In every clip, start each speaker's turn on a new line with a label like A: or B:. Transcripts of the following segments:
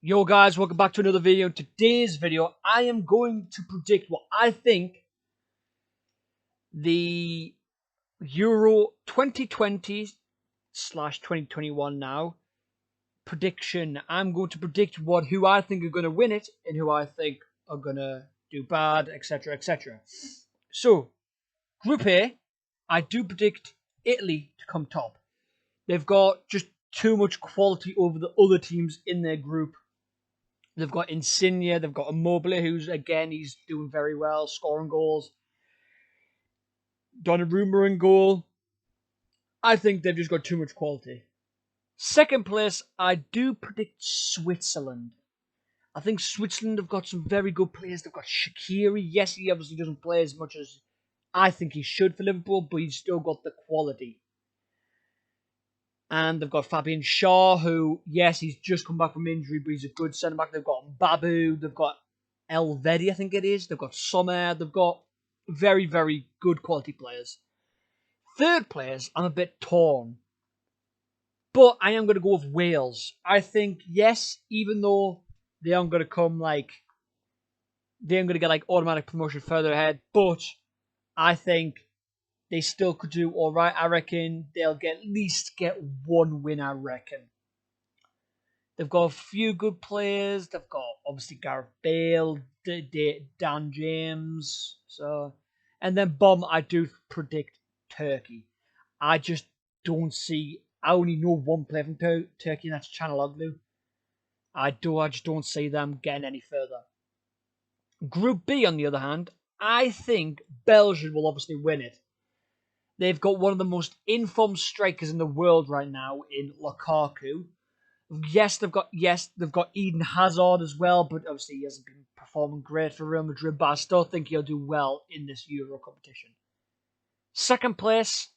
A: Yo guys, welcome back to another video. In today's video, I am going to predict what I think the Euro 2020 slash 2021 now prediction. I'm going to predict who I think are going to win it and who I think are going to do bad, etc, etc. So, Group A, I do predict Italy to come top. They've got just too much quality over the other teams in their group. They've got Insigne, they've got Immobile, who's, again, he's doing very well, scoring goals. Donnarumma in goal. I think they've just got too much quality. Second place, I do predict Switzerland. I think Switzerland have got some very good players. They've got Shaqiri. Yes, he obviously doesn't play as much as I think he should for Liverpool, but he's still got the quality. And they've got Fabian Shaw, who, yes, he's just come back from injury, but he's a good centre-back. They've got Babu. They've got Elvedi, I think it is. They've got Sommer. They've got very, very good quality players. Third place, I'm a bit torn. But I am going to go with Wales. I think, yes, even though they aren't going to come they aren't going to get automatic promotion further ahead, but I think they still could do all right. I reckon they'll at least get one win, I reckon. They've got a few good players. They've got, obviously, Gareth Bale, Dan James. And then bomb, I do predict Turkey. I just don't see. I only know one player from Turkey, and that's Çalhanoğlu. I just don't see them getting any further. Group B, on the other hand, I think Belgium will obviously win it. They've got one of the most informed strikers in the world right now in Lukaku. Yes, they've got Eden Hazard as well, but obviously he hasn't been performing great for Real Madrid, but I still think he'll do well in this Euro competition. Second place,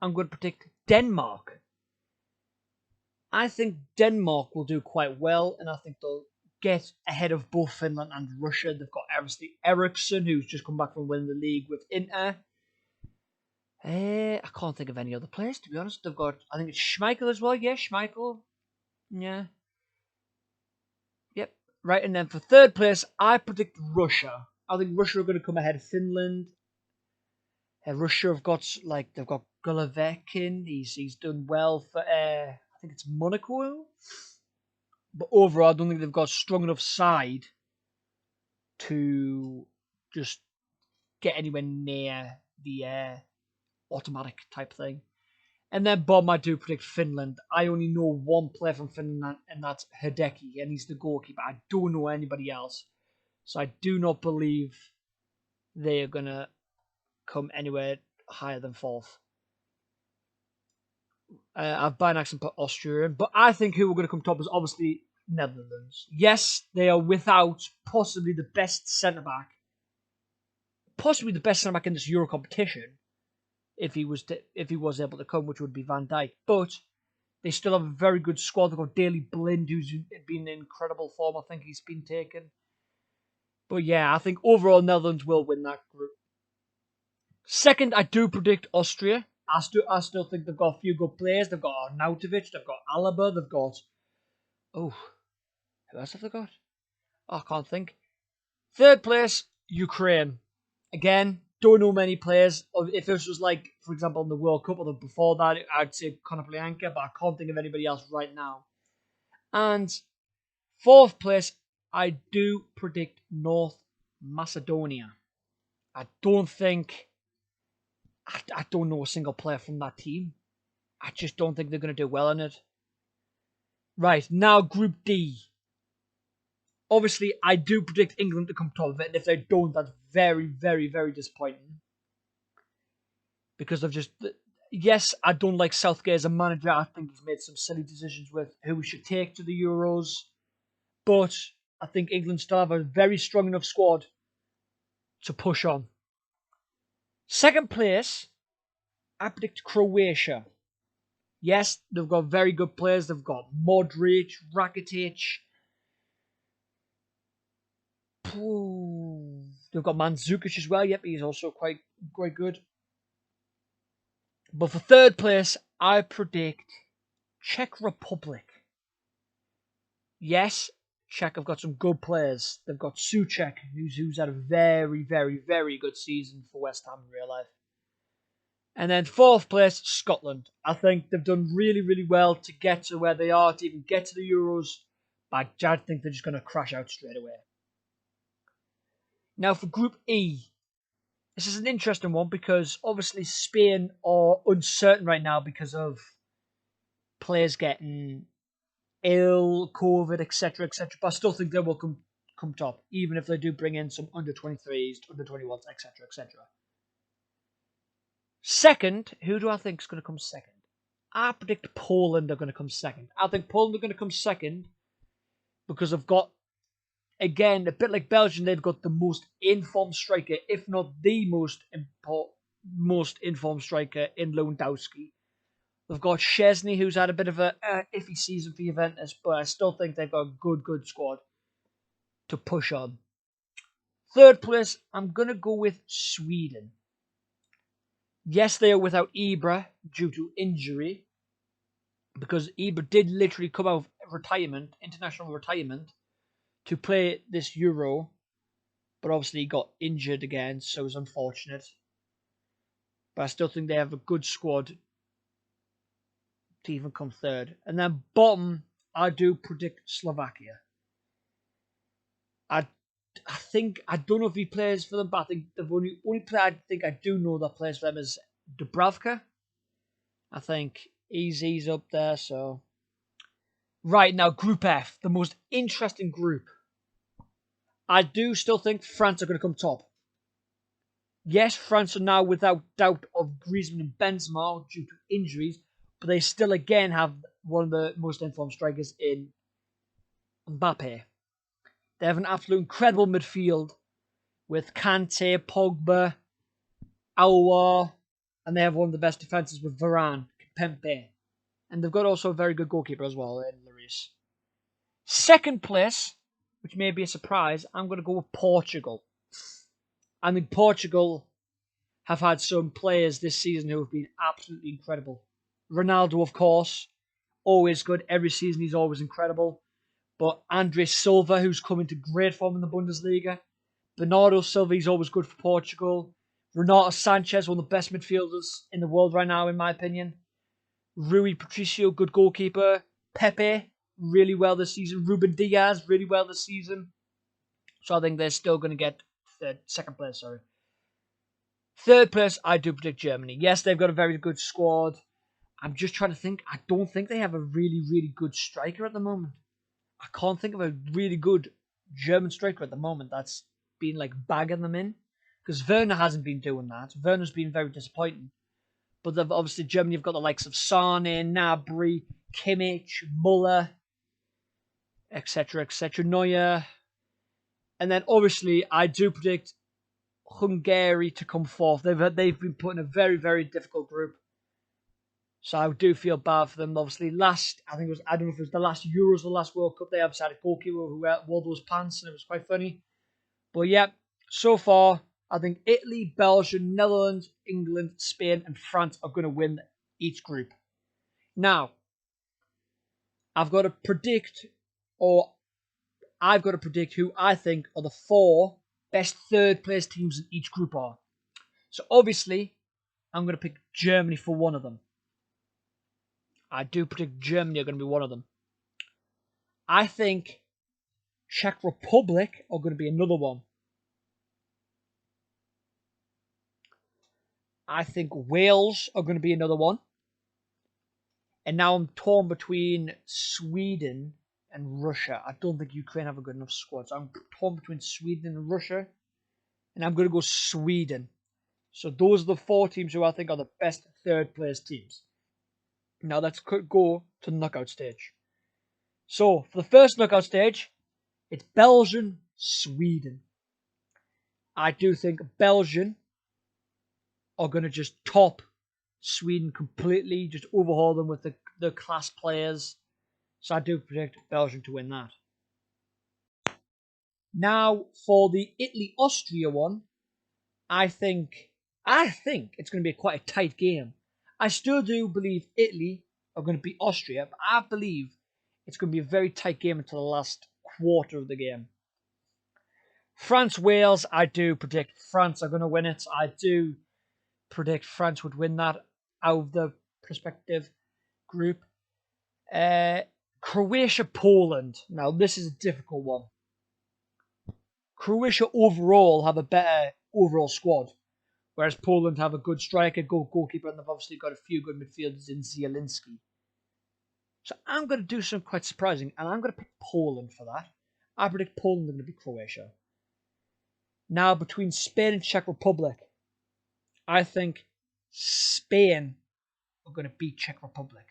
A: I'm going to predict Denmark. I think Denmark will do quite well, and I think they'll get ahead of both Finland and Russia. They've got obviously Eriksen, who's just come back from winning the league with Inter. I can't think of any other players, to be honest. They've got, I think it's Schmeichel as well. Yeah, Schmeichel. Yeah. Yep. Right, and then for third place, I predict Russia. I think Russia are going to come ahead of Finland. Russia have got, they've got Golovkin. He's done well for, I think it's Monaco. But overall, I don't think they've got a strong enough side to just get anywhere near the automatic type thing. And then bomb, I do predict Finland. I only know one player from Finland, and that's Hideki, and he's the goalkeeper. I don't know anybody else. So I do not believe they are going to come anywhere higher than fourth. I've by an accident put Austria in, but I think who we're going to come top is obviously Netherlands. Yes, they are without possibly the best centre-back. Possibly the best centre-back in this Euro competition. If he was able to come, which would be Van Dijk. But they still have a very good squad. They've got Daley Blind, who's been in incredible form. I think he's been taken. But yeah, I think overall Netherlands will win that group. Second, I do predict Austria. I still think they've got a few good players. They've got Arnautovic, they've got Alaba, they've got... Oh, who else have they got? Oh, I can't think. Third place, Ukraine. Again, don't know many players. If this was for example, in the World Cup or before that, I'd say Konoplyanka, but I can't think of anybody else right now. And fourth place, I do predict North Macedonia. I don't know a single player from that team. I just don't think they're going to do well in it. Right, now Group D. Obviously, I do predict England to come top of it, and if they don't, that's very, very, very disappointing. Because yes, I don't like Southgate as a manager. I think he's made some silly decisions with who we should take to the Euros. But I think England still have a very strong enough squad to push on. Second place, I predict Croatia. Yes, they've got very good players. They've got Modric, Rakitic. They've got Mandzukic as well. Yep, he's also quite good. But for third place, I predict Czech Republic. Yes, Czech have got some good players. They've got Souček, who's had a very, very, very good season for West Ham in real life. And then fourth place, Scotland. I think they've done really, really well to get to where they are, to even get to the Euros. But I think they're just going to crash out straight away. Now for Group E. This is an interesting one because obviously Spain are uncertain right now because of players getting ill, COVID, etc., etc. But I still think they will come top, even if they do bring in some under 23s, under 21s, etc., etc. Second, who do I think is going to come second? I predict Poland are going to come second. I think Poland are going to come second because they've got, again, a bit like Belgium, they've got the most informed striker, if not the most informed striker in Lewandowski. They've got Szczesny, who's had a bit of a iffy season for Juventus, but I still think they've got a good squad to push on. Third place, I'm going to go with Sweden. Yes, they are without Ibra due to injury, because Ibra did literally come out of retirement, international retirement, to play this Euro, but obviously he got injured again, so it was unfortunate. But I still think they have a good squad to even come third. And then bottom, I do predict Slovakia. I think, I don't know if he plays for them, but I think the only player I think I do know that plays for them is Dubravka. I think he's up there, so. Right, now Group F, the most interesting group. I do still think France are going to come top. Yes, France are now without doubt of Griezmann and Benzema due to injuries, but they still again have one of the most informed strikers in Mbappe. They have an absolute incredible midfield with Kante, Pogba, Aouar, and they have one of the best defences with Varane, Kempembe. And they've got also a very good goalkeeper as well in Lloris. Second place, which may be a surprise, I'm going to go with Portugal. I think Portugal have had some players this season who have been absolutely incredible. Ronaldo, of course, always good. Every season he's always incredible. But André Silva, who's come into great form in the Bundesliga. Bernardo Silva, he's always good for Portugal. Renato Sanchez, one of the best midfielders in the world right now, in my opinion. Rui Patricio, good goalkeeper. Pepe, really well this season. Ruben Diaz, really well this season. So I think they're still going to get second place, sorry. Third place, I do predict Germany. Yes, they've got a very good squad. I'm just trying to think. I don't think they have a really, really good striker at the moment. I can't think of a really good German striker at the moment that's been like bagging them in. Because Werner hasn't been doing that. Werner's been very disappointing. But they've, obviously Germany have got the likes of Sane, Gnabry, Kimmich, Muller, etc., Neuer. And then obviously I do predict Hungary to come fourth. They've been put in a very, very difficult group. So I do feel bad for them. Obviously, I don't know if it was the last Euros or the last World Cup, they had a goalkeeper who wore those pants, and it was quite funny. But yeah, so far, I think Italy, Belgium, Netherlands, England, Spain, and France are going to win each group. Now, I've got to predict who I think are the 4 best third place teams in each group are. So obviously, I'm going to pick Germany for one of them. I do predict Germany are going to be one of them. I think Czech Republic are going to be another one. I think Wales are going to be another one. And now I'm torn between Sweden and Russia. I don't think Ukraine have a good enough squad. So I'm torn between Sweden and Russia. And I'm going to go Sweden. So those are the 4 teams who I think are the best third place teams. Now let's go to the knockout stage. So for the first knockout stage, it's Belgium, Sweden. I do think Belgium are going to just top Sweden completely, just overhaul them with the class players. So I do predict Belgium to win that. Now for the Italy-Austria one, I think it's going to be quite a tight game. I still do believe Italy are going to beat Austria, but I believe it's going to be a very tight game until the last quarter of the game. France-Wales, I do predict France are going to win it. I do predict France would win that out of the prospective group. Croatia-Poland. Now, this is a difficult one. Croatia overall have a better overall squad, whereas Poland have a good striker, good goalkeeper, and they've obviously got a few good midfielders in Zielinski. So I'm going to do something quite surprising, and I'm going to pick Poland for that. I predict Poland are going to beat Croatia. Now, between Spain and Czech Republic, I think Spain are going to beat Czech Republic.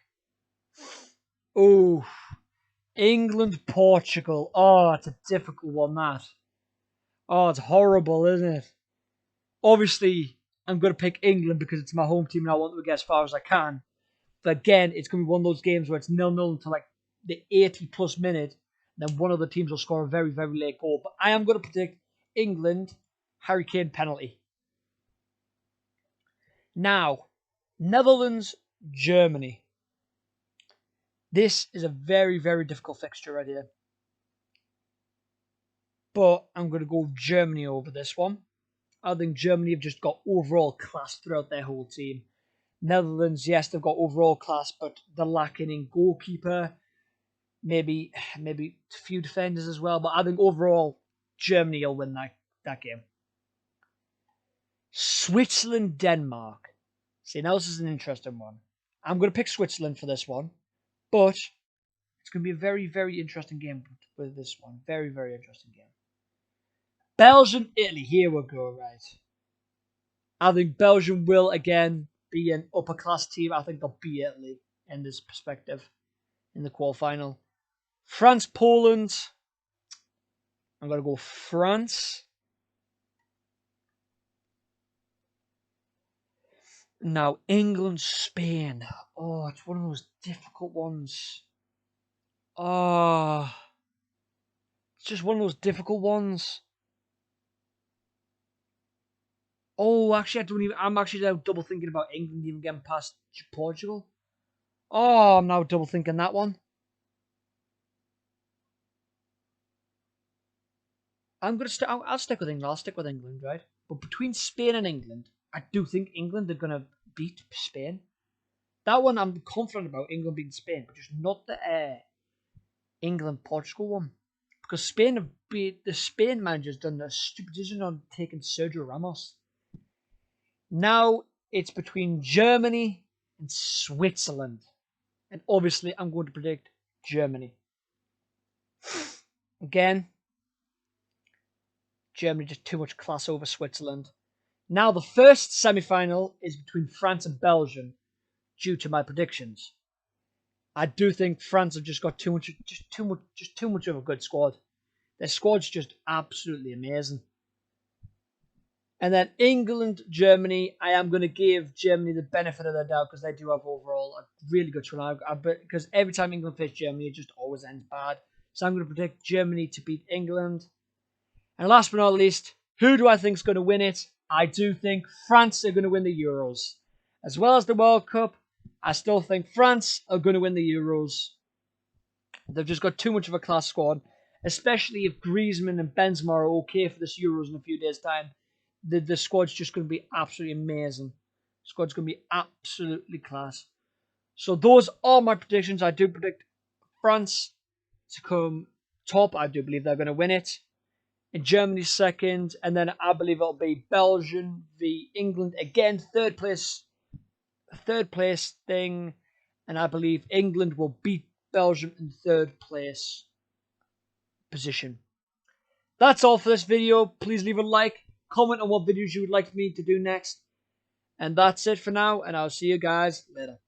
A: Oh, England, Portugal. Oh, it's a difficult one, that. Oh, it's horrible, isn't it? Obviously, I'm going to pick England because it's my home team and I want to get as far as I can. But again, it's going to be one of those games where it's 0-0 until like the 80-plus minute. Then one of the teams will score a very, very late goal. But I am going to predict England, Harry Kane penalty. Now, Netherlands, Germany. This is a very, very difficult fixture right here. But I'm going to go Germany over this one. I think Germany have just got overall class throughout their whole team. Netherlands, yes, they've got overall class, but they're lacking in goalkeeper. Maybe a few defenders as well. But I think overall, Germany will win that game. Switzerland, Denmark. See, now this is an interesting one. I'm going to pick Switzerland for this one. But it's going to be a very, very interesting game with this one. Very, very interesting game. Belgium, Italy. Here we go, right. I think Belgium will, again, be an upper-class team. I think they'll beat Italy in this perspective in the quarterfinal. France, Poland. I'm going to go France. Now, England, Spain. Oh, it's one of those difficult ones. Oh, it's just one of those difficult ones. Oh, actually, I'm actually now double thinking about England even getting past Portugal. Oh, I'm now double thinking that one. I'll stick with England. I'll stick with England, right? But between Spain and England, I do think England are gonna beat Spain. That one I'm confident about England beating Spain, but just not the England Portugal one, because Spain have beat the Spain manager's done a stupid decision on taking Sergio Ramos. Now it's between Germany and Switzerland. And obviously, I'm going to predict Germany. Again, Germany just too much class over Switzerland. Now the first semi-final is between France and Belgium, due to my predictions. I do think France have just got too much of a good squad. Their squad's just absolutely amazing. And then England, Germany, I am going to give Germany the benefit of the doubt because they do have overall a really good squad. Because every time England plays Germany, it just always ends bad. So I'm going to predict Germany to beat England. And last but not least, who do I think is going to win it? I do think France are going to win the Euros. As well as the World Cup, I still think France are going to win the Euros. They've just got too much of a class squad, especially if Griezmann and Benzema are okay for this Euros in a few days' time. The squad's just going to be absolutely amazing. The squad's going to be absolutely class. So those are my predictions. I do predict France to come top. I do believe they're going to win it. And Germany second. And then I believe it'll be Belgium v England. Again, third place thing. And I believe England will beat Belgium in third place position. That's all for this video. Please leave a like. Comment on what videos you would like me to do next. And that's it for now, and I'll see you guys later.